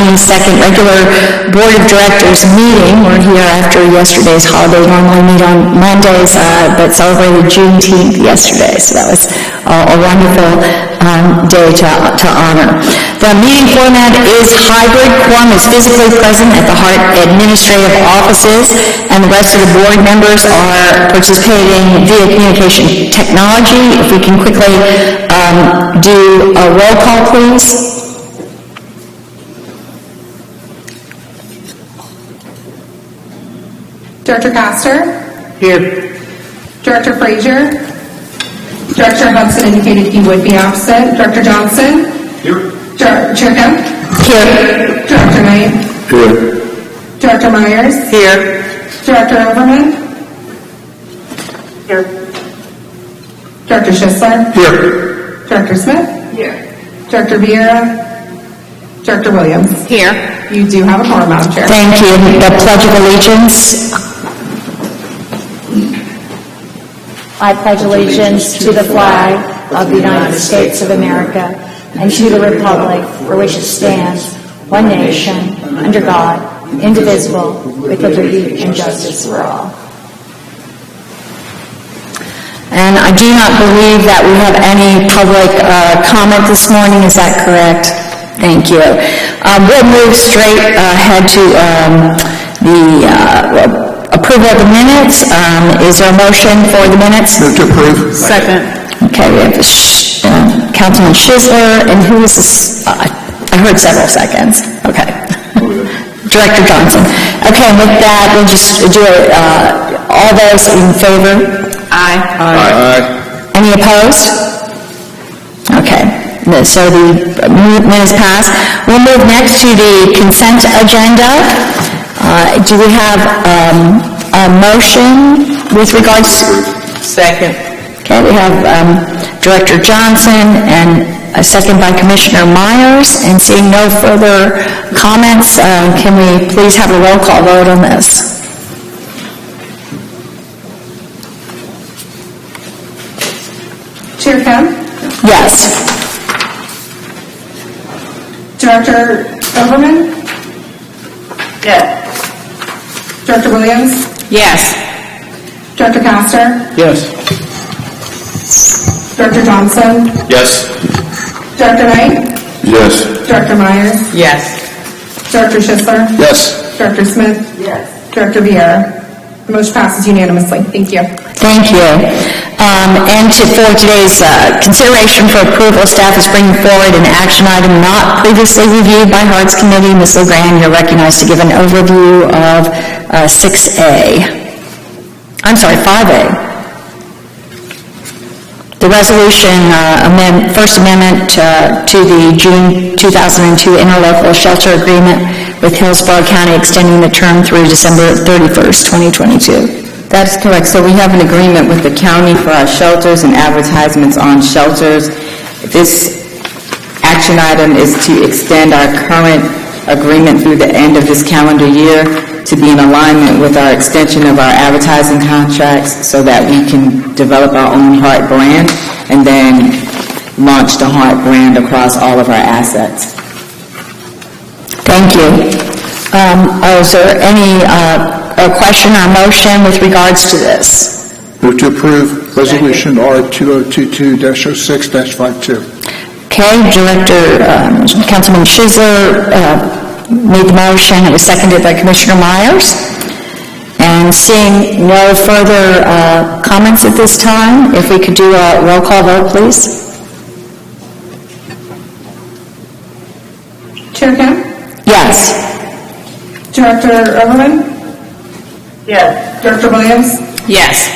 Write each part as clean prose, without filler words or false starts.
22nd regular Board of Directors meeting. We're here after yesterday's holiday. Normally meet on Mondays, but celebrated Juneteenth yesterday, so that was a wonderful day to honor. The meeting format is hybrid. Quorum is physically present at the HART administrative offices, and the rest of the board members are participating via communication technology. If we can quickly do a roll call, please. Director Castor? Here. Director Frazier? Director Hudson indicated he would be absent. Director Johnson? Here. Chair Kemp? Here. Director Knight? Here. Director Myers? Here. Director Overman? Here. Director Schisler? Here. Director Smith? Here. Director Vieira? Director Williams? Here. You do have a quorum, Madam Chair. Thank you. The Pledge of Allegiance. I pledge allegiance to the flag of the United States of America and to the republic for which it stands, one nation, under God, indivisible, with liberty and justice for all. And I do not believe that we have any public comment this morning. Is that correct? Thank you. We'll move straight ahead to the approval of the minutes. Is there a motion for the minutes? Move to approve. Second. Okay, we have Councilman Schisler, and who is this? I heard several seconds. Okay. Director Johnson. Okay, and with that, we'll just do it. All those in favor? Aye. Aye. Any opposed? Okay, so the minutes pass. We'll move next to the consent agenda. Do we have a motion with regards to... Second. Okay, we have Director Johnson and a second by Commissioner Myers. And seeing no further comments, can we please have a roll call vote on this? Chair Kemp? Yes. Director Overman? Yes. Director Williams? Yes. Director Castor? Yes. Director Johnson? Yes. Director Knight? Yes. Director Myers? Yes. Director Schisler? Yes. Director Smith? Yes. Director Vieira? The motion passes unanimously. Thank you. Thank you. For today's consideration for approval, staff is bringing forward an action item not previously reviewed by HART's committee. Ms. LeGrand, you're recognized to give an overview of 5A. The resolution, First Amendment to the June 2002 interlocal shelter agreement with Hillsborough County, extending the term through December 31st, 2022. That is correct. So we have an agreement with the county for our shelters and advertisements on shelters. This action item is to extend our current agreement through the end of this calendar year to be in alignment with our extension of our advertising contracts so that we can develop our own HART brand and then launch the HART brand across all of our assets. Thank you. Is there any a question or motion with regards to this? Move to approve Resolution R2022-06-52. Okay, Councilman Schisler made the motion. It was seconded by Commissioner Myers. And seeing no further comments at this time, if we could do a roll call vote, please. Chair Kemp? Yes. Director Overman? Yes. Director Williams? Yes.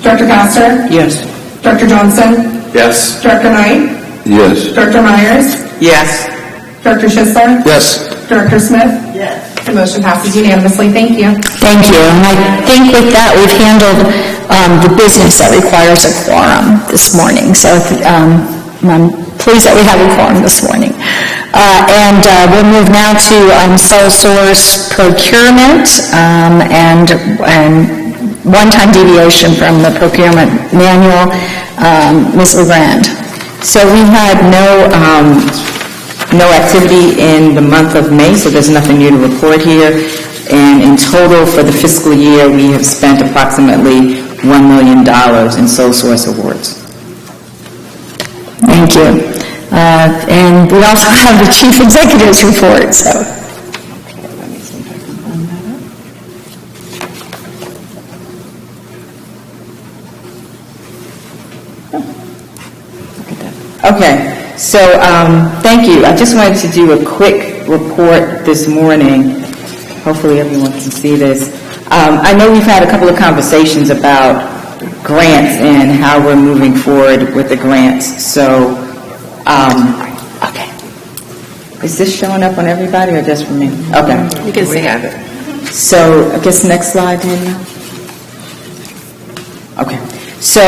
Director Castor? Yes. Director Johnson? Yes. Director Knight? Yes. Director Myers? Yes. Director Schisler? Yes. Director Smith? Yes. The motion passes unanimously. Thank you. Thank you. And I think with that, we've handled the business that requires a quorum this morning. So I'm pleased that we have a quorum this morning. We'll move now to sole source procurement and one-time deviation from the procurement manual. Ms. LeGrand. So we had no No activity in the month of May, so there's nothing new to report here. And in total, for the fiscal year, we have spent approximately $1 million in sole source awards. Thank you. And we also have the chief executive's report, so. Okay, so thank you. I just wanted to do a quick report this morning. Hopefully everyone can see this. I know we've had a couple of conversations about grants and how we're moving forward with the grants. So, okay. Is this showing up on everybody or just for me? Okay. You can see it. So, I guess next slide, Danielle. Okay. So,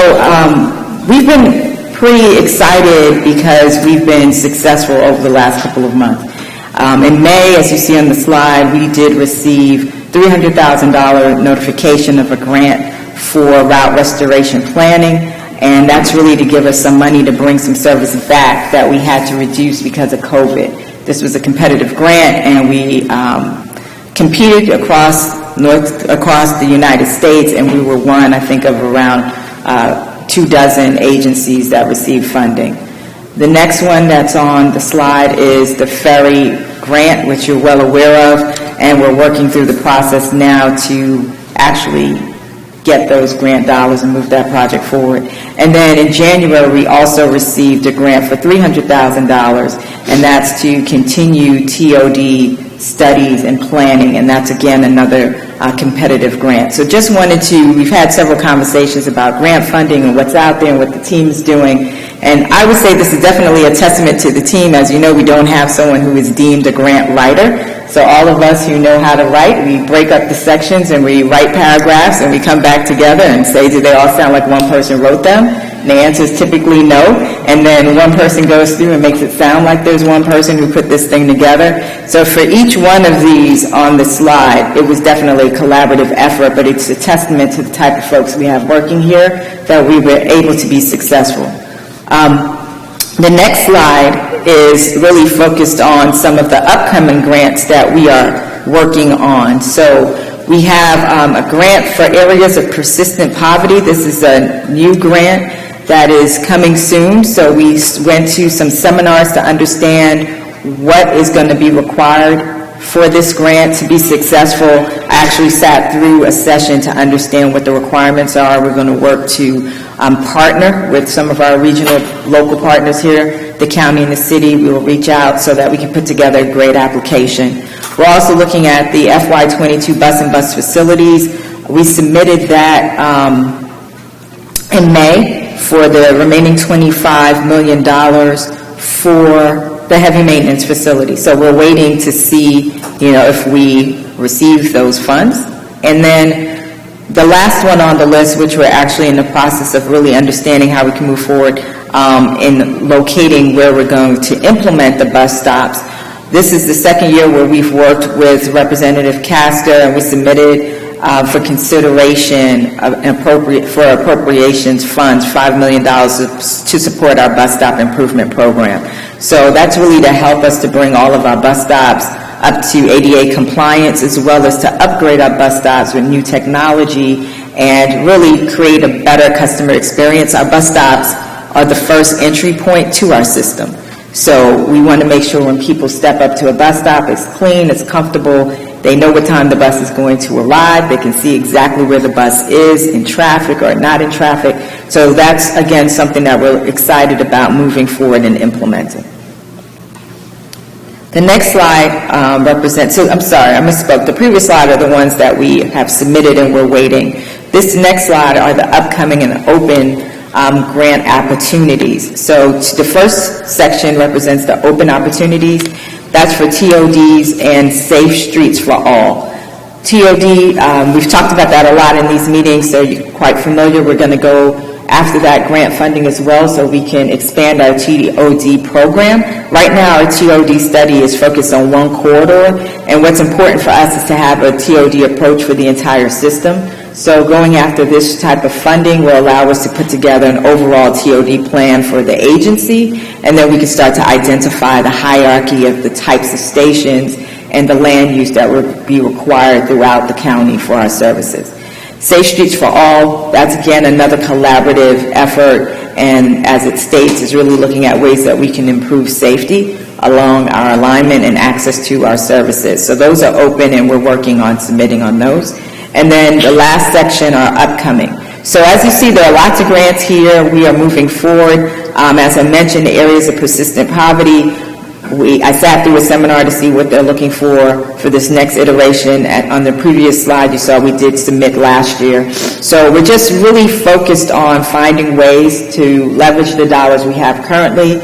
we've been pretty excited because we've been successful over the last couple of months. In May, as you see on the slide, we did receive $300,000 notification of a grant for route restoration planning, and that's really to give us some money to bring some services back that we had to reduce because of COVID. This was a competitive grant, and we competed across the United States, and we were one, I think, of around 24 agencies that received funding. The next one that's on the slide is the Ferry Grant, which you're well aware of, and we're working through the process now to actually get those grant dollars and move that project forward. And then in January, we also received a grant for $300,000, and that's to continue TOD studies and planning, and that's again another competitive grant. So just we've had several conversations about grant funding and what's out there and what the team is doing. And I would say this is definitely a testament to the team. As you know, we don't have someone who is deemed a grant writer. So all of us who know how to write, we break up the sections and we write paragraphs and we come back together and say, do they all sound like one person wrote them? And the answer is typically no. And then one person goes through and makes it sound like there's one person who put this thing together. So for each one of these on the slide, it was definitely a collaborative effort, but it's a testament to the type of folks we have working here that we were able to be successful. The next slide is really focused on some of the upcoming grants that we are working on. So we have a grant for areas of persistent poverty. This is a new grant that is coming soon. So we went to some seminars to understand what is going to be required for this grant to be successful. I actually sat through a session to understand what the requirements are. We're going to work to partner with some of our regional local partners here, the county and the city. We will reach out so that we can put together a great application. We're also looking at the FY22 bus and bus facilities. We submitted that in May for the remaining $25 million for the heavy maintenance facility. So we're waiting to see, if we receive those funds. And then the last one on the list, which we're actually in the process of really understanding how we can move forward in locating where we're going to implement the bus stops. This is the second year where we've worked with Representative Castor, and we submitted for consideration for appropriations funds, $5 million to support our bus stop improvement program. So that's really to help us to bring all of our bus stops up to ADA compliance, as well as to upgrade our bus stops with new technology and really create a better customer experience. Our bus stops are the first entry point to our system. So we want to make sure when people step up to a bus stop, it's clean, it's comfortable, they know what time the bus is going to arrive, they can see exactly where the bus is in traffic or not in traffic. So that's, again, something that we're excited about moving forward and implementing. The next slide represents, so I'm sorry, I misspoke. The previous slide are the ones that we have submitted and we're waiting. This next slide are the upcoming and open grant opportunities. So the first section represents the open opportunities. That's for TODs and Safe Streets for All. TOD, we've talked about that a lot in these meetings, so you're quite familiar. We're going to go after that grant funding as well so we can expand our TOD program. Right now, our TOD study is focused on one corridor, and what's important for us is to have a TOD approach for the entire system. So going after this type of funding will allow us to put together an overall TOD plan for the agency, and then we can start to identify the hierarchy of the types of stations and the land use that would be required throughout the county for our services. Safe Streets for All, that's again another collaborative effort, and as it states, is really looking at ways that we can improve safety along our alignment and access to our services. So those are open, and we're working on submitting on those. And then the last section are upcoming. So as you see, there are lots of grants here. We are moving forward. As I mentioned, the areas of persistent poverty, I sat through a seminar to see what they're looking for this next iteration. On the previous slide, you saw we did submit last year. So we're just really focused on finding ways to leverage the dollars we have currently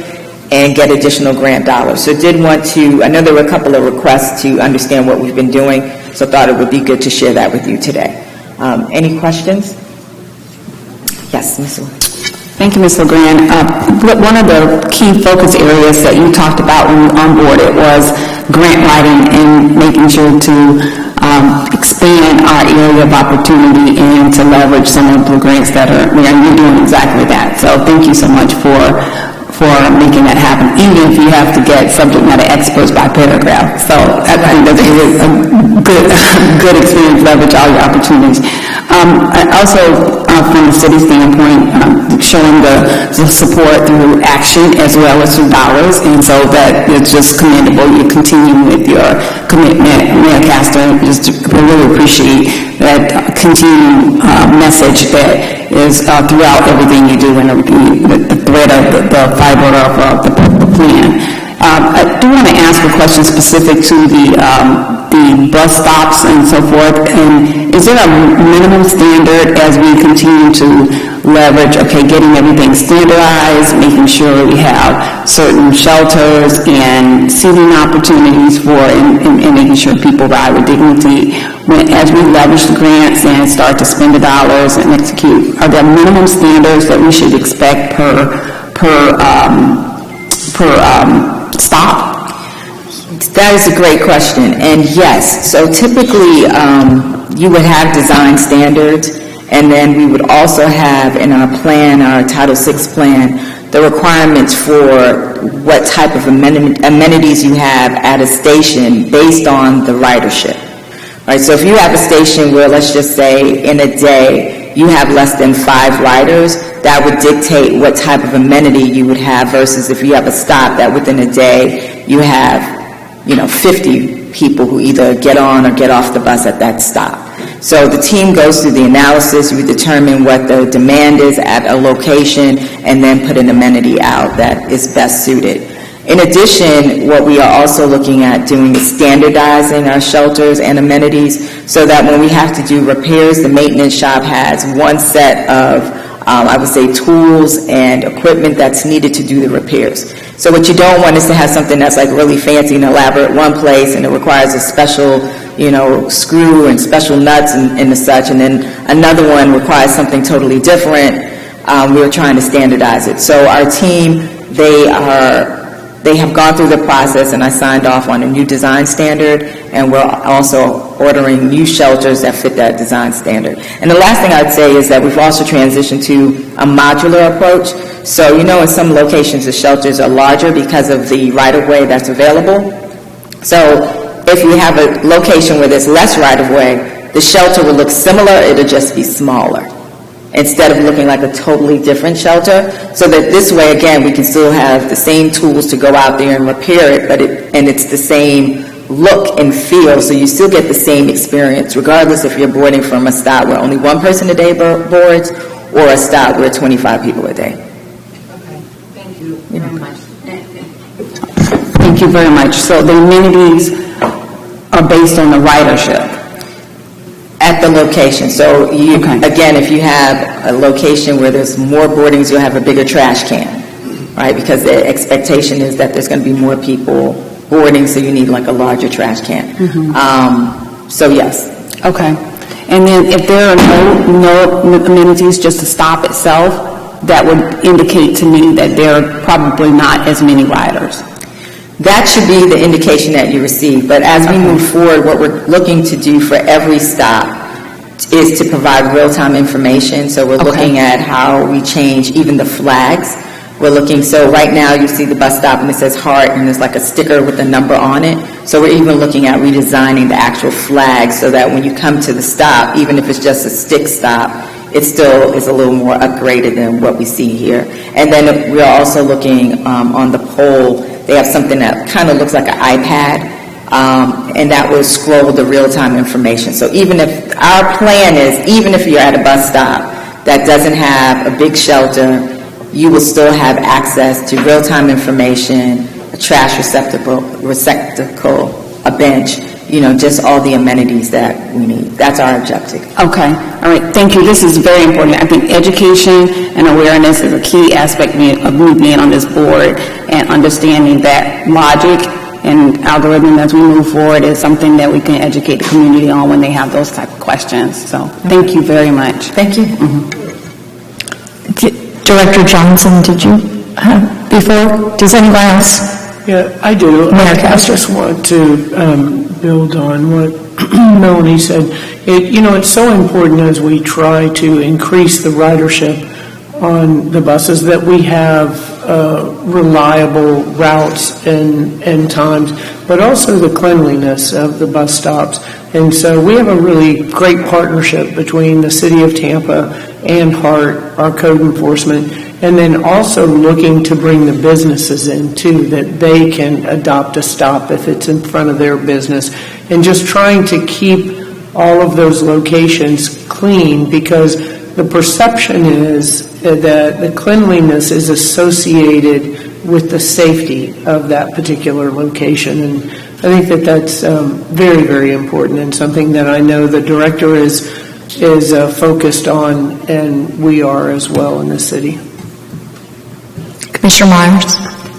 and get additional grant dollars. So I know there were a couple of requests to understand what we've been doing, so I thought it would be good to share that with you today. Any questions? Yes, Ms. Wu. Thank you, Ms. LeGrand. One of the key focus areas that you talked about when you onboarded was grant writing and making sure to expand our area of opportunity and to leverage some of the grants that are there. And you're doing exactly that. So thank you so much for making that happen, even if you have to get subject matter experts by paragraph. So I think that's a good experience, leverage all your opportunities. Also, from the city standpoint, showing the support through action as well as through dollars, and so that it's just commendable. You continue with your commitment, Mayor Castor. Just really appreciate that continuing message that is throughout everything you do and the thread of the fiber of the plan. I do want to ask a question specific to the bus stops and so forth. And is there a minimum standard as we continue to leverage, getting everything standardized, making sure we have certain shelters and seating opportunities and making sure people ride with dignity? As we leverage the grants and start to spend the dollars and execute, are there minimum standards that we should expect per stop? That is a great question, and yes. So typically, you would have design standards, and then we would also have in our plan, our Title VI plan, the requirements for what type of amenities you have at a station based on the ridership. Right, so if you have a station where, let's just say, in a day, you have less than 5 riders, that would dictate what type of amenity you would have versus if you have a stop that within a day you have, 50 people who either get on or get off the bus at that stop. So the team goes through the analysis, we determine what the demand is at a location, and then put an amenity out that is best suited. In addition, what we are also looking at doing is standardizing our shelters and amenities so that when we have to do repairs, the maintenance shop has one set of, I would say, tools and equipment that's needed to do the repairs. So what you don't want is to have something that's like really fancy and elaborate one place and it requires a special, screw and special nuts and the such, and then another one requires something totally different. We're trying to standardize it. So our team, they have gone through the process, and I signed off on a new design standard, and we're also ordering new shelters that fit that design standard. And the last thing I'd say is that we've also transitioned to a modular approach. So, in some locations the shelters are larger because of the right-of-way that's available. So if you have a location where there's less right-of-way, the shelter will look similar, it'll just be smaller, instead of looking like a totally different shelter, so that this way, again, we can still have the same tools to go out there and repair it, and it's the same look and feel, so you still get the same experience, regardless if you're boarding from a stop where only one person a day boards, or a stop where 25 people a day. Okay, thank you very much. Thank you very much. So the amenities are based on the ridership. At the location. So again, if you have a location where there's more boardings, you'll have a bigger trash can, right? Because the expectation is that there's going to be more people boarding, so you need like a larger trash can. So yes. Okay. And then if there are no amenities, just the stop itself, that would indicate to me that there are probably not as many riders. That should be the indication that you receive. But as we move forward, what we're looking to do for every stop is to provide real-time information. So we're looking at how we change even the flags. We're looking, so right now you see the bus stop and it says HART and there's like a sticker with a number on it. So we're even looking at redesigning the actual flag so that when you come to the stop, even if it's just a stick stop, it still is a little more upgraded than what we see here. And then we're also looking on the pole, they have something that kind of looks like an iPad, and that will scroll the real-time information. So even if, our plan is, even if you're at a bus stop that doesn't have a big shelter, you will still have access to real-time information, a trash receptacle, a bench, just all the amenities that we need. That's our objective. Okay, all right, thank you. This is very important. I think education and awareness is a key aspect of me being on this board, and understanding that logic and algorithm as we move forward is something that we can educate the community on when they have those type of questions. So thank you very much. Thank you. Director Johnson, did you have before? Does anyone else? Yeah, I do. Mayor I Castro. just want to build on what Melanie said. It's so important as we try to increase the ridership on the buses that we have reliable routes and times, but also the cleanliness of the bus stops. And so we have a really great partnership between the City of Tampa and HART, our code enforcement, and then also looking to bring the businesses in too, that they can adopt a stop if it's in front of their business, and just trying to keep all of those locations clean, because the perception is that the cleanliness is associated with the safety of that particular location. And I think that that's very, very important, and something that I know the director is focused on, and we are as well in the city. Commissioner Myers.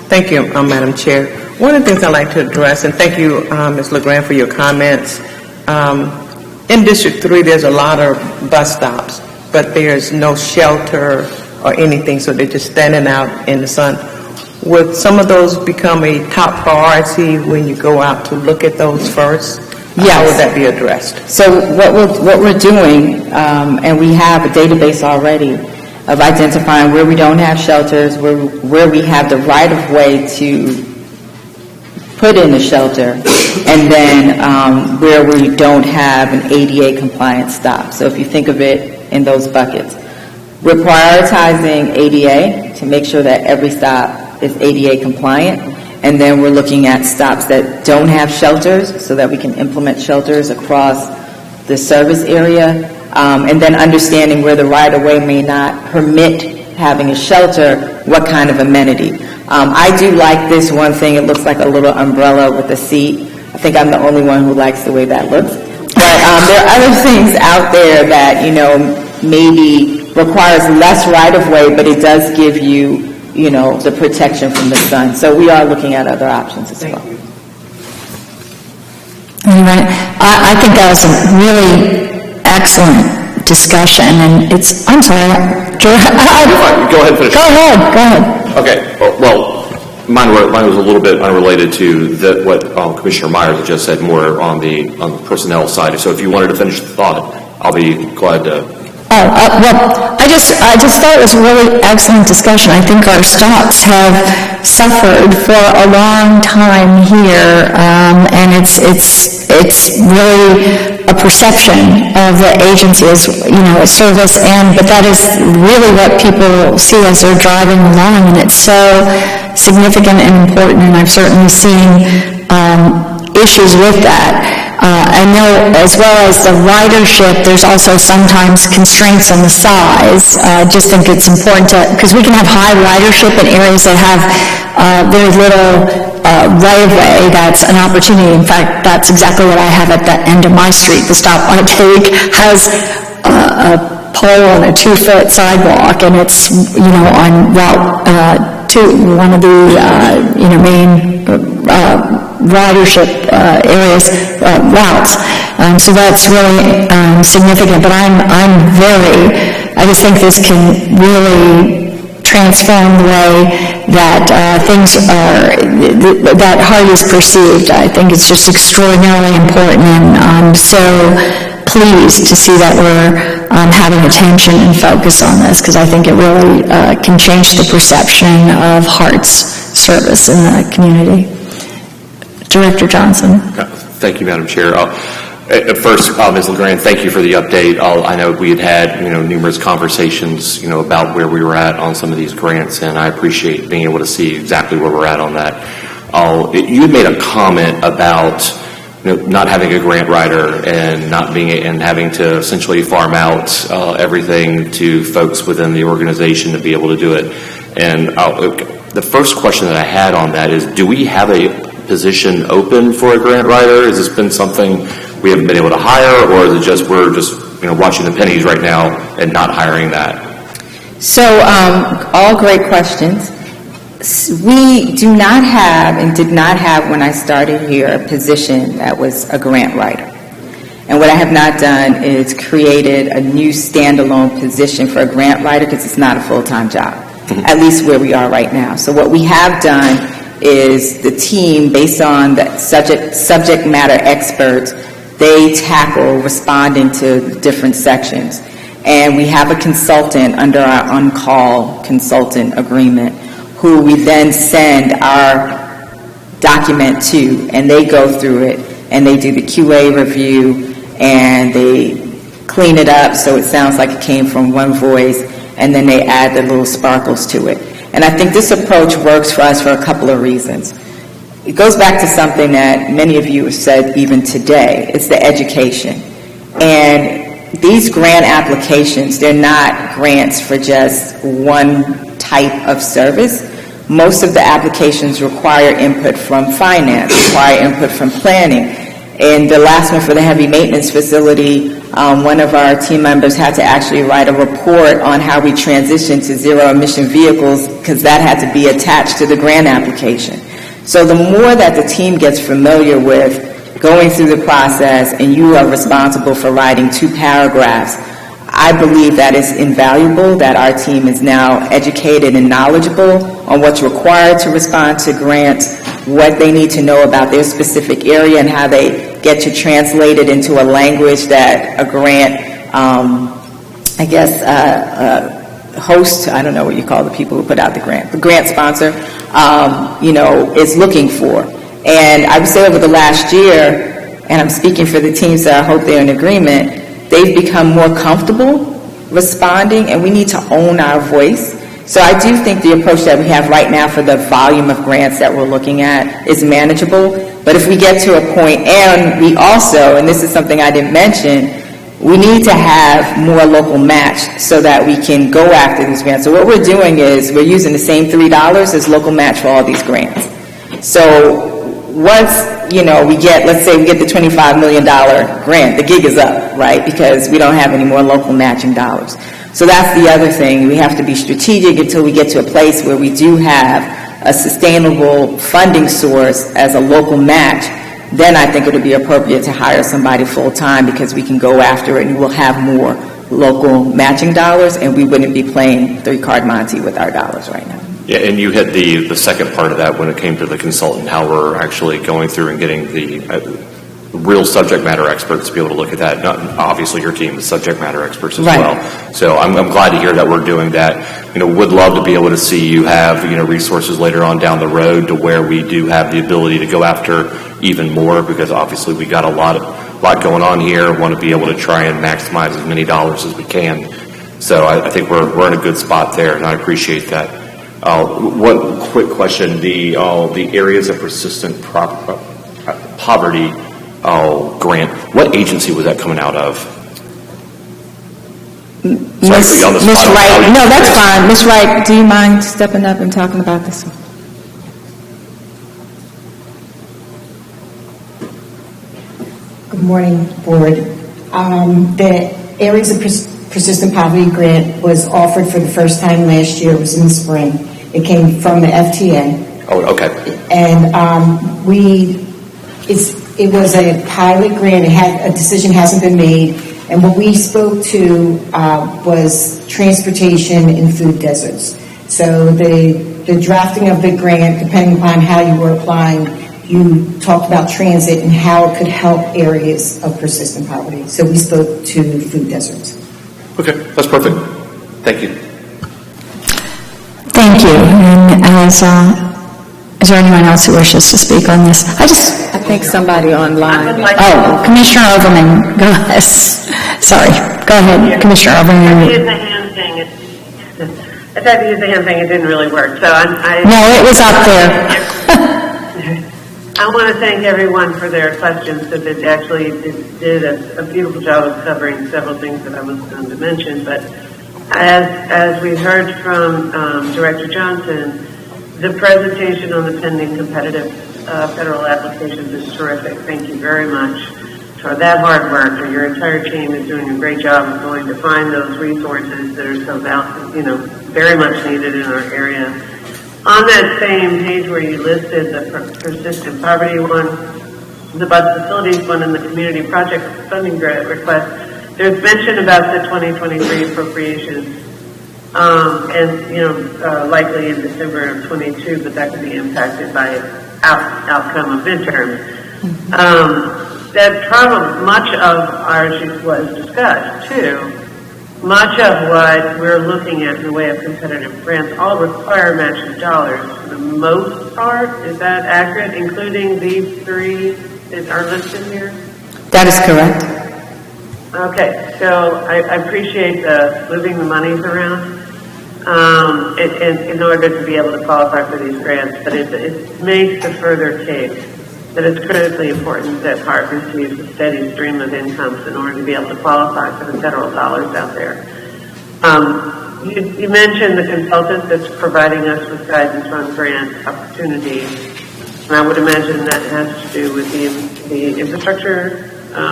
Thank you, Madam Chair. One of the things I'd like to address, and thank you, Ms. LeGrand, for your comments. In District 3, there's a lot of bus stops, but there's no shelter or anything, so they're just standing out in the sun. Would some of those become a top priority when you go out to look at those first? Yes. How would that be addressed? So what we're doing, and we have a database already of identifying where we don't have shelters, where we have the right-of-way to put in a shelter, and then where we don't have an ADA compliant stop. So if you think of it in those buckets, we're prioritizing ADA to make sure that every stop is ADA compliant, and then we're looking at stops that don't have shelters so that we can implement shelters across the service area, and then understanding where the right-of-way may not permit having a shelter, what kind of amenity. I do like this one thing. It looks like a little umbrella with a seat. I think I'm the only one who likes the way that looks. But there are other things out there that, maybe requires less right-of-way, but it does give you, the protection from the sun. So we are looking at other options as well. Anyway, I think that was a really excellent discussion, and I'm sorry, Go ahead and finish. Go ahead. Okay, well, mine was a little bit unrelated to what Commissioner Myers just said, more on the personnel side. So if you wanted to finish the thought, I'll be glad to. Well, I just thought it was a really excellent discussion. I think our stops have suffered for a long time here, and it's really a perception of the agency as, a service, but that is really what people see as they're driving along, and it's so significant and important, and I've certainly seen issues with that. I know as well as the ridership, there's also sometimes constraints on the size. I just think it's important because we can have high ridership in areas that have very little right-of-way. That's an opportunity. In fact, that's exactly what I have at the end of my street. The stop I take has a pole and a 2-foot sidewalk, and it's, on Route 2, one of the, main ridership areas, routes. So that's really significant, but I just think this can really transform the way that that HART is perceived. I think it's just extraordinarily important, and I'm so pleased to see that we're having attention and focus on this, because I think it really can change the perception of HART's service in the community. Director Johnson. Thank you, Madam Chair. First, Ms. LeGrand, thank you for the update. I know we had numerous conversations, about where we were at on some of these grants, and I appreciate being able to see exactly where we're at on that. You had made a comment about not having a grant writer and having to essentially farm out everything to folks within the organization to be able to do it. And the first question that I had on that is, do we have a position open for a grant writer? Has this been something we haven't been able to hire, or is it we're just watching the pennies right now and not hiring that? So, all great questions. We do not have, and did not have when I started here, a position that was a grant writer. And what I have not done is created a new standalone position for a grant writer, because it's not a full-time job, at least where we are right now. So what we have done is the team, based on the subject matter experts, they tackle responding to different sections. And we have a consultant under our on-call consultant agreement who we then send our document to, and they go through it, and they do the QA review, and they clean it up so it sounds like it came from one voice, and then they add the little sparkles to it. And I think this approach works for us for a couple of reasons. It goes back to something that many of you have said even today. It's the education. And these grant applications, they're not grants for just one type of service. Most of the applications require input from finance, require input from planning. And the last one for the heavy maintenance facility, one of our team members had to actually write a report on how we transitioned to zero-emission vehicles, because that had to be attached to the grant application. So the more that the team gets familiar with going through the process, and you are responsible for writing 2 paragraphs, I believe that is invaluable, that our team is now educated and knowledgeable on what's required to respond to grants, what they need to know about their specific area, and how they get to translate it into a language that a grant, host, I don't know what you call the people who put out the grant sponsor, is looking for. And I would say over the last year, and I'm speaking for the teams, so I hope they're in agreement, they've become more comfortable responding, and we need to own our voice. So I do think the approach that we have right now for the volume of grants that we're looking at is manageable. But if we get to a point, and we also, and this is something I didn't mention, we need to have more local match so that we can go after these grants. So what we're doing is we're using the same $3 as local match for all these grants. So once, we get, let's say we get the $25 million grant, the gig is up, right? Because we don't have any more local matching dollars. So that's the other thing. We have to be strategic until we get to a place where we do have a sustainable funding source as a local match. Then I think it would be appropriate to hire somebody full-time, because we can go after it and we'll have more local matching dollars, and we wouldn't be playing 3-card Monte with our dollars right now. Yeah, and you hit the second part of that when it came to the consultant, how we're actually going through and getting the real subject matter experts to be able to look at that. Not, obviously, your team is subject matter experts as well. So I'm glad to hear that we're doing that. Would love to be able to see you have resources later on down the road to where we do have the ability to go after even more, because obviously we got a lot going on here. Want to be able to try and maximize as many dollars as we can. So I think we're in a good spot there, and I appreciate that. One quick question: the areas of persistent poverty grant, what agency was that coming out of? Ms. Wright, no, that's fine. Ms. Wright, do you mind stepping up and talking about this one? Good morning, Board. The Areas of Persistent Poverty Grant was offered for the first time last year. It was in the spring. It came from the FTN. Oh, okay. And it was a pilot grant. A decision hasn't been made. And what we spoke to was transportation in food deserts. So the drafting of the grant, depending upon how you were applying, you talked about transit and how it could help areas of persistent poverty. So we spoke to food deserts. Okay, that's perfect. Thank you. Thank you. And is there anyone else who wishes to speak on this? I think somebody online. Oh, Commissioner Overman, go ahead. Sorry, go ahead, Commissioner Overman. I tried to use the hand thing. It didn't really work. So No, it was up there. I want to thank everyone for their questions, because it actually did a beautiful job of covering several things that I was going to mention. But as we heard from Director Johnson, the presentation on the pending competitive federal applications is terrific. Thank you very much for that hard work. Your entire team is doing a great job of going to find those resources that are so very much needed in our area. On that same page where you listed the persistent poverty one, the bus facilities one, and the community project funding grant request, there's mention about the 2023 appropriations, and likely in December of 22, but that could be impacted by outcome of midterms. That probably much of ours was discussed too. Much of what we're looking at in the way of competitive grants all require matching dollars for the most part. Is that accurate, including these three that are listed here? That is correct. Okay, so I appreciate moving the monies around in order to be able to qualify for these grants, but it makes a further case that it's critically important that HART receives a steady stream of incomes in order to be able to qualify for the federal dollars out there. You mentioned the consultant that's providing us with guidance on grant opportunities, and I would imagine that has to do with the infrastructure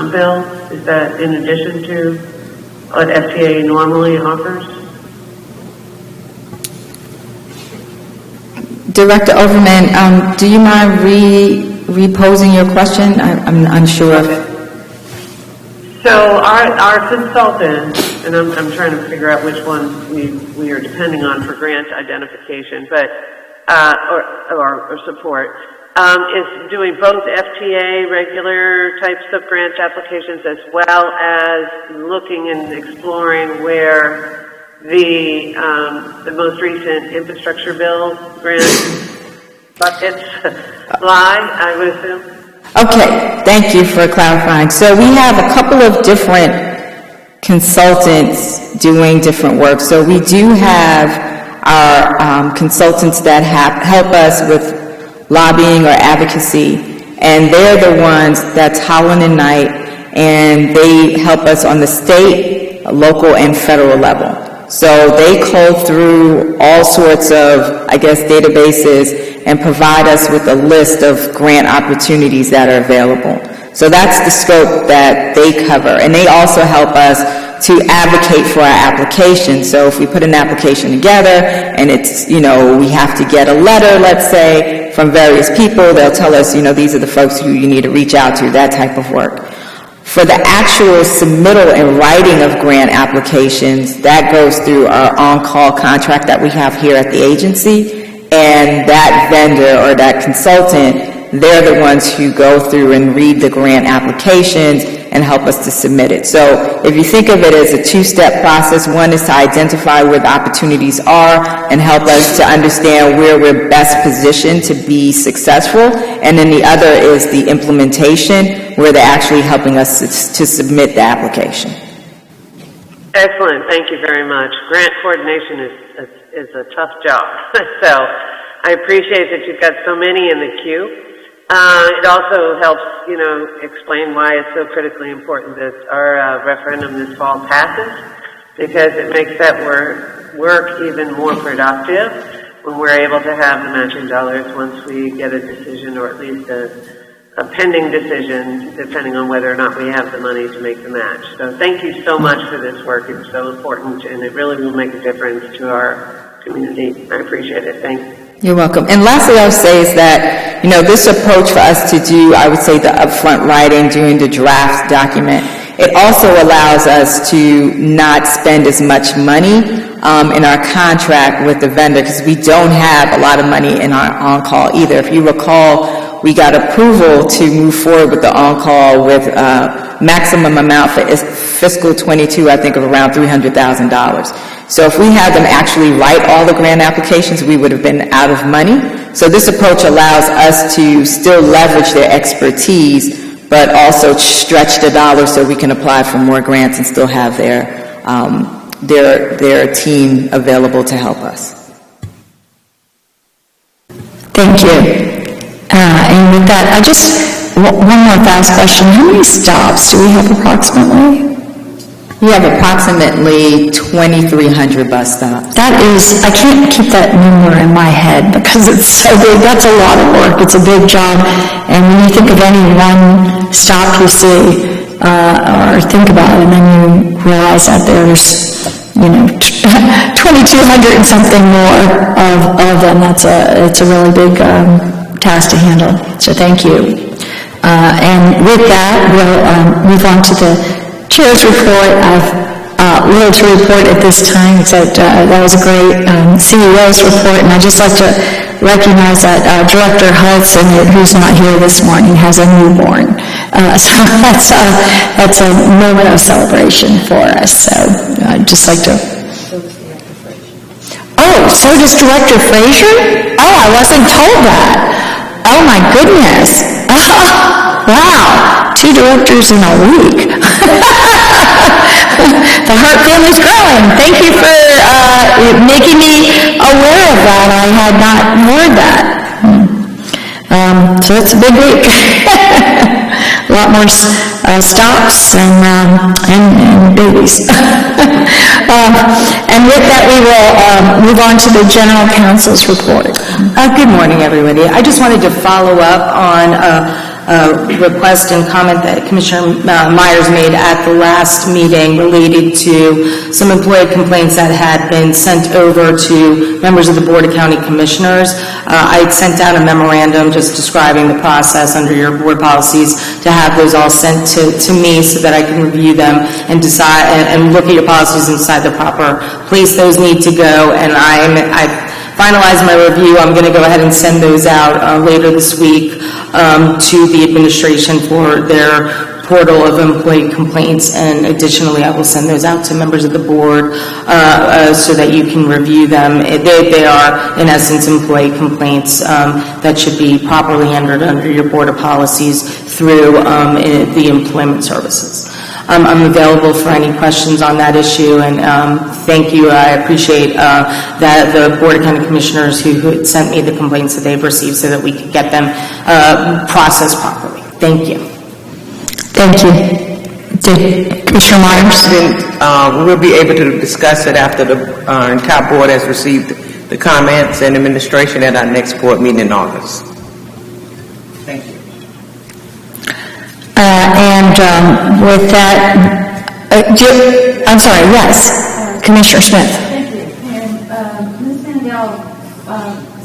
bill. Is that in addition to what FTA normally offers? Director Overman, do you mind reposing your question? I'm unsure. So our consultant, and I'm trying to figure out which ones we are depending on for grant identification, but or support, is doing both FTA regular types of grant applications as well as looking and exploring where the most recent infrastructure bill grant buckets lie, I would assume. Okay, thank you for clarifying. So we have a couple of different consultants doing different work. So we do have our consultants that help us with lobbying or advocacy, and they're the ones that's Holland and Knight, and they help us on the state, local, and federal level. So they cull through all sorts of, databases and provide us with a list of grant opportunities that are available. So that's the scope that they cover. And they also help us to advocate for our application. So if we put an application together and it's, we have to get a letter, let's say, from various people, they'll tell us, these are the folks who you need to reach out to, that type of work. For the actual submittal and writing of grant applications, that goes through our on-call contract that we have here at the agency, and that vendor or that consultant, they're the ones who go through and read the grant applications and help us to submit it. So if you think of it as a two-step process, one is to identify where the opportunities are and help us to understand where we're best positioned to be successful, and then the other is the implementation, where they're actually helping us to submit the application. Excellent. Thank you very much. Grant coordination is a tough job. So I appreciate that you've got so many in the queue. It also helps, explain why it's so critically important that our referendum this fall passes, because it makes that work even more productive when we're able to have the matching dollars once we get a decision, or at least a pending decision, depending on whether or not we have the money to make the match. So thank you so much for this work. It's so important, and it really will make a difference to our community. I appreciate it. Thanks. You're welcome. And lastly, I would say is that, this approach for us to do, I would say, the upfront writing, doing the draft document, it also allows us to not spend as much money in our contract with the vendor, because we don't have a lot of money in our on-call either. If you recall, we got approval to move forward with the on-call with maximum amount for fiscal '22, I think, of around $300,000. So if we had them actually write all the grant applications, we would have been out of money. So this approach allows us to still leverage their expertise, but also stretch the dollars so we can apply for more grants and still have their team available to help us. Thank you. And with that, one more fast question. How many stops do we have approximately? We have approximately 2,300 bus stops. That is, I can't keep that number in my head because it's so big. That's a lot of work. It's a big job. And when you think of any one stop you see, or think about it, and then you realize that there's, 2,200 and something more of them. It's a really big task to handle. So thank you. And with that, we'll move on to the Chair's report. I've little to report at this time, except that was a great CEO's report, and I'd just like to recognize that Director Hudson, who's not here this morning, has a newborn. So that's a moment of celebration for us. So I'd just like to... Oh, so does Director Frazier? Oh, I wasn't told that. Oh, my goodness. Wow, 2 directors in a week. The HART family's growing. Thank you for making me aware of that. I had not heard that. So it's a big week. A lot more stops and babies. And with that, we will move on to the General Counsel's report. Good morning, everybody. I just wanted to follow up on request and comment that Commissioner Myers made at the last meeting related to some employee complaints that had been sent over to members of the Board of County Commissioners. I had sent out a memorandum just describing the process under your board policies to have those all sent to me so that I can review them and decide and look at your policies and decide the proper place those need to go. And I finalized my review. I'm going to go ahead and send those out later this week to the administration for their portal of employee complaints, and additionally I will send those out to members of the board so that you can review them. They are, in essence, employee complaints that should be properly handled under your board of policies through the employment services. I'm available for any questions on that issue, and thank you. I appreciate that the Board of County Commissioners who had sent me the complaints that they've received so that we could get them processed properly. Thank you. Thank you. Commissioner Myers? We'll be able to discuss it after the entire board has received the comments and administration at our next board meeting in August. Thank you. With that, I'm sorry, yes, Commissioner Smith. Thank you. And Ms. Mandel,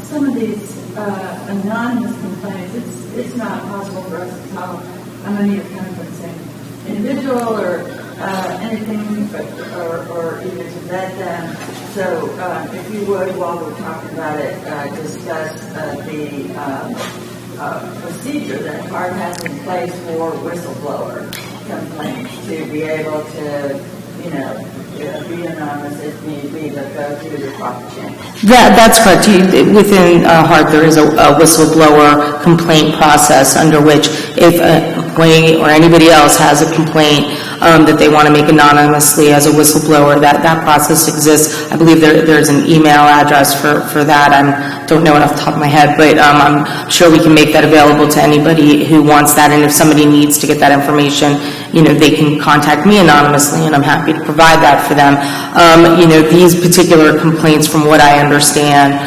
some of these anonymous complaints, it's not possible for us to tell how many have come from the same individual or anything, or even to vet them. So if you would, while we're talking about it, discuss the procedure that HART has in place for whistleblower complaints to be able to, be anonymous if need be, but go through the proper channel. That's correct. Within HART, there is a whistleblower complaint process under which if an employee or anybody else has a complaint that they want to make anonymously as a whistleblower, that process exists. I believe there's an email address for that. I don't know it off the top of my head, but I'm sure we can make that available to anybody who wants that. And if somebody needs to get that information, they can contact me anonymously, and I'm happy to provide that for them. These particular complaints, from what I understand,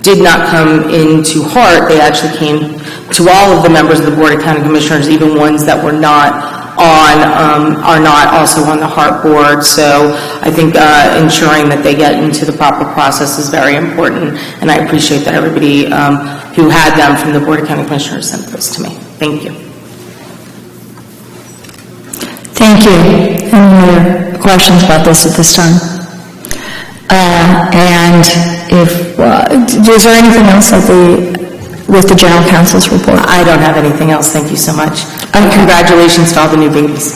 did not come into HART. They actually came to all of the members of the Board of County Commissioners, even ones that were not are not also on the HART board. So I think ensuring that they get into the proper process is very important, and I appreciate that everybody who had them from the Board of County Commissioners sent this to me. Thank you. Thank you. Any other questions about this at this time? And is there anything else that the with the general counsel's report. I don't have anything else. Thank you so much. Congratulations to all the new babies.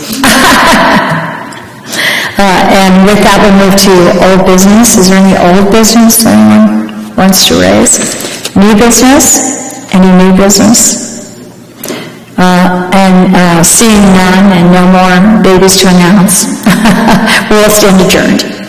And with that, we'll move to old business. Is there any old business that anyone wants to raise? New business? Any new business? Seeing none and no more babies to announce, we will stand adjourned.